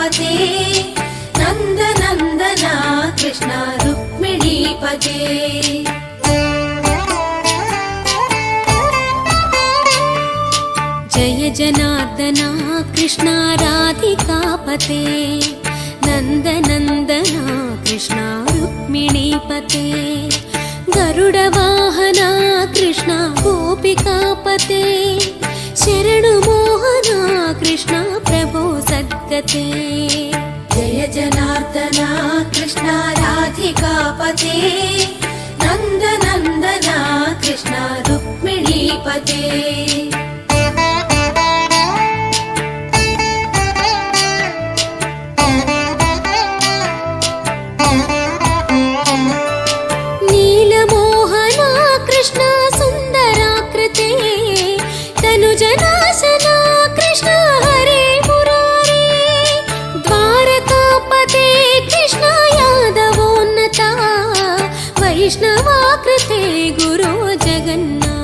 राधिकापते नन्द नन्दना कृष्ण रुक्मिणीपते जय जनार्दना कृष्ण राधिकापते नन्द नन्दना कृष्ण रुक्मिणीपते गरुडवाहना कृष्ण गोपिकापते शरणु मोहना कृष्ण प्रभो सद्गते जय जनार्दना कृष्ण राधिकापते नन्द नन्दना कृष्ण रुक्मिणीपते